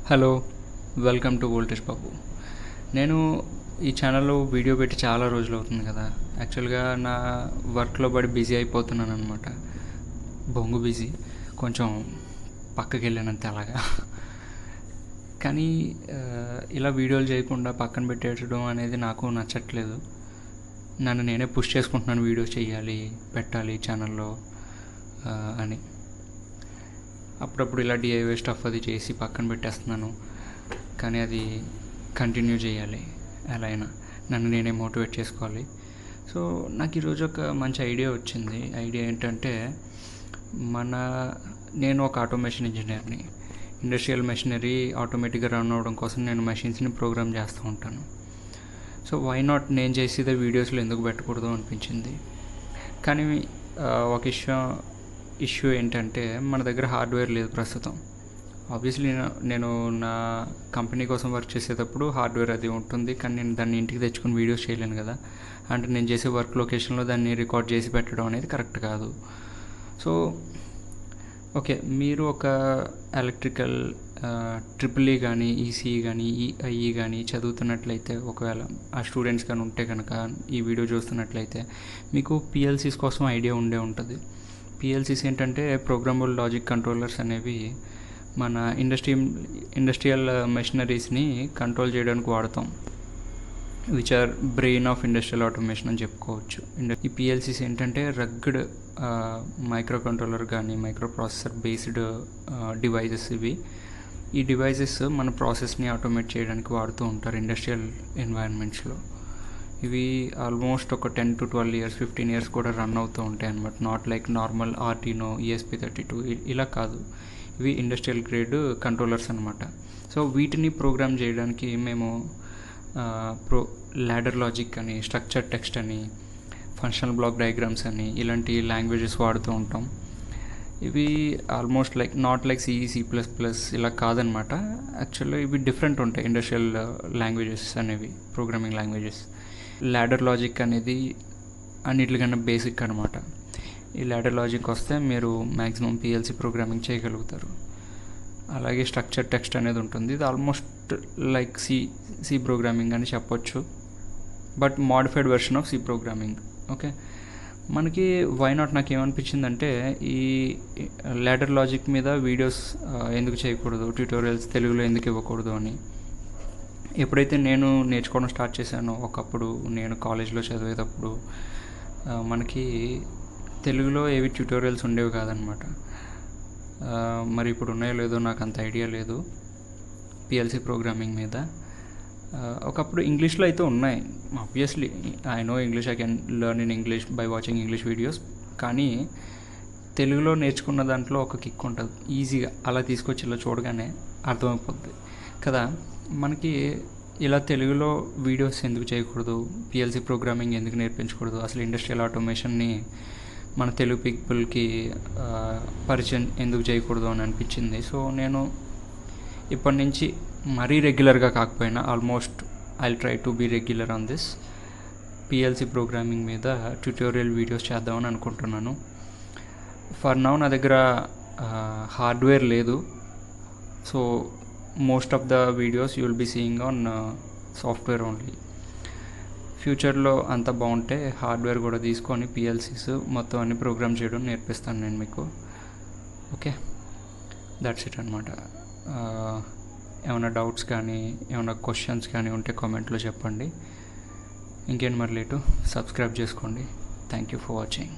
Hello, welcome to voltage బాబు. నేను ఈ ఛానల్లో వీడియో పెట్టి చాలా రోజులు అవుతుంది కదా. యాక్చువల్గా నా వర్క్లో పడి బిజీ అయిపోతున్నాను అనమాట. బొంగు బిజీ, కొంచెం పక్కకి వెళ్ళానంతే అలాగా. కానీ ఇలా వీడియోలు చేయకుండా పక్కన పెట్టేయడం అనేది నాకు నచ్చట్లేదు. నన్ను నేనే పుష్ చేసుకుంటున్నాను, వీడియోస్ చేయాలి, పెట్టాలి ఛానల్లో అని. అప్పుడప్పుడు ఇలా డిఐవై స్టఫ్ అది చేసి పక్కన పెట్టేస్తున్నాను. కానీ అది కంటిన్యూ చేయాలి, ఎలా అయినా నన్ను నేనే మోటివేట్ చేసుకోవాలి. సో నాకు ఈరోజు ఒక మంచి ఐడియా వచ్చింది. ఐడియా ఏంటంటే, నేను ఒక ఆటోమేషన్ ఇంజనీర్ని. ఇండస్ట్రియల్ మెషినరీ ఆటోమేటిక్గా రన్ అవ్వడం కోసం నేను మెషిన్స్ని ప్రోగ్రామ్ చేస్తూ ఉంటాను. సో వై నాట్ నేను చేసేదే వీడియోస్లో ఎందుకు పెట్టకూడదు అనిపించింది. కానీ ఒక ఇష్యూ ఏంటంటే, మన దగ్గర హార్డ్వేర్ లేదు ప్రస్తుతం. ఆబ్వియస్లీ నేను నా కంపెనీ కోసం వర్క్ చేసేటప్పుడు హార్డ్వేర్ అది ఉంటుంది, కానీ నేను దాన్ని ఇంటికి తెచ్చుకుని వీడియోస్ చేయలేను కదా. అంటే నేను చేసే వర్క్ లొకేషన్లో దాన్ని రికార్డ్ చేసి పెట్టడం అనేది కరెక్ట్ కాదు. సో ఓకే, మీరు ఒక ఎలక్ట్రికల్ ట్రిపుల్ కానీ ఈసీఈ కానీ ఈఐఈ కానీ చదువుతున్నట్లయితే, ఒకవేళ ఆ స్టూడెంట్స్ కానీ ఉంటే కనుక ఈ వీడియో చూస్తున్నట్లయితే మీకు పిఎల్సీస్ కోసం ఐడియా ఉండే ఉంటుంది. పిఎల్సీస్ ఏంటంటే ప్రోగ్రామబుల్ లాజిక్ కంట్రోలర్స్ అనేవి మన ఇండస్ట్రియల్ మెషినరీస్ని కంట్రోల్ చేయడానికి వాడతాం, which are brain of industrial automation అని చెప్పుకోవచ్చు. ఈ పిఎల్సీస్ ఏంటంటే రగ్డ్ మైక్రో కంట్రోలర్ కానీ మైక్రో ప్రాసెసర్ బేస్డ్ డివైజెస్ ఇవి. ఈ డివైజెస్ మన ప్రాసెస్ని ఆటోమేట్ చేయడానికి వాడుతూ ఉంటారు ఇండస్ట్రియల్ ఎన్వైరన్మెంట్స్లో. ఇవి ఆల్మోస్ట్ ఒక 10 to 12 years 15 years కూడా రన్ అవుతూ ఉంటాయి అన్నమాట. Not like normal Arduino ESP32 ఇలా కాదు. ఇవి ఇండస్ట్రియల్ గ్రేడ్ కంట్రోలర్స్ అనమాట. సో వీటిని ప్రోగ్రామ్ చేయడానికి మేము ల్యాడర్ లాజిక్ అని, స్ట్రక్చర్ టెక్స్ట్ అని, ఫంక్షనల్ బ్లాక్ డయాగ్రామ్స్ అని ఇలాంటి లాంగ్వేజెస్ వాడుతూ ఉంటాం. ఇవి ఆల్మోస్ట్ నాట్ లైక్ C++ ఇలా కాదనమాట. యాక్చువల్గా ఇవి డిఫరెంట్ ఉంటాయి ఇండస్ట్రియల్ లాంగ్వేజెస్ అనేవి, ప్రోగ్రామింగ్ లాంగ్వేజెస్. ల్యాడర్ లాజిక్ అనేది అన్నిటికన్నా బేసిక్ అనమాట. ఈ ల్యాడర్ లాజిక్ వస్తే మీరు మ్యాక్సిమం పిఎల్సీ ప్రోగ్రామింగ్ చేయగలుగుతారు. అలాగే స్ట్రక్చర్ టెక్స్ట్ అనేది ఉంటుంది. ఇది ఆల్మోస్ట్ లైక్ సి ప్రోగ్రామింగ్ అని చెప్పొచ్చు, but modified version of C programming. Okay, మనకి వై నాట్ నాకు ఏమనిపించిందంటే, ఈ ల్యాడర్ లాజిక్ మీద వీడియోస్ ఎందుకు చేయకూడదు, ట్యూటోరియల్స్ తెలుగులో ఎందుకు ఇవ్వకూడదు అని. ఎప్పుడైతే నేను నేర్చుకోవడం స్టార్ట్ చేశానో, ఒకప్పుడు నేను కాలేజ్లో చదివేటప్పుడు మనకి తెలుగులో ఏవి ట్యూటోరియల్స్ ఉండేవి కాదనమాట. మరి ఇప్పుడు ఉన్నాయో లేదో నాకు అంత ఐడియా లేదు పిఎల్సీ ప్రోగ్రామింగ్ మీద. ఒకప్పుడు ఇంగ్లీష్లో అయితే ఉన్నాయి. Obviously I know English, I can learn in English by watching English videos. కానీ తెలుగులో నేర్చుకున్న దాంట్లో ఒక కిక్ ఉంటుంది. ఈజీగా అలా తీసుకొచ్చి ఇలా చూడగానే అర్థమైపోద్ది కదా. మనకి ఇలా తెలుగులో వీడియోస్ ఎందుకు చేయకూడదు, పిఎల్సీ ప్రోగ్రామింగ్ ఎందుకు నేర్పించకూడదు, అసలు ఇండస్ట్రియల్ ఆటోమేషన్ని మన తెలుగు పీపుల్కి పరిచయం ఎందుకు చేయకూడదు అని అనిపించింది. సో నేను ఇప్పటి నుంచి మరీ రెగ్యులర్గా కాకపోయినా almost I try to be regular on this PLC programming మీద ట్యూటోరియల్ వీడియోస్ చేద్దామని అనుకుంటున్నాను. ఫర్ నౌ నా దగ్గర హార్డ్వేర్ లేదు. So most of the videos you will be seeing on software only. ఫ్యూచర్లో అంత బాగుంటే హార్డ్వేర్ కూడా తీసుకొని పిఎల్సీస్ మొత్తం అన్ని ప్రోగ్రామ్ చేయడం నేర్పిస్తాను నేను మీకు. ఓకే, దట్స్ ఇట్ అనమాట. ఏమైనా డౌట్స్ కానీ ఏమైనా క్వశ్చన్స్ కానీ ఉంటే కామెంట్లో చెప్పండి. ఇంకేంటి మరి లేటు, సబ్స్క్రైబ్ చేసుకోండి. Thank you for watching.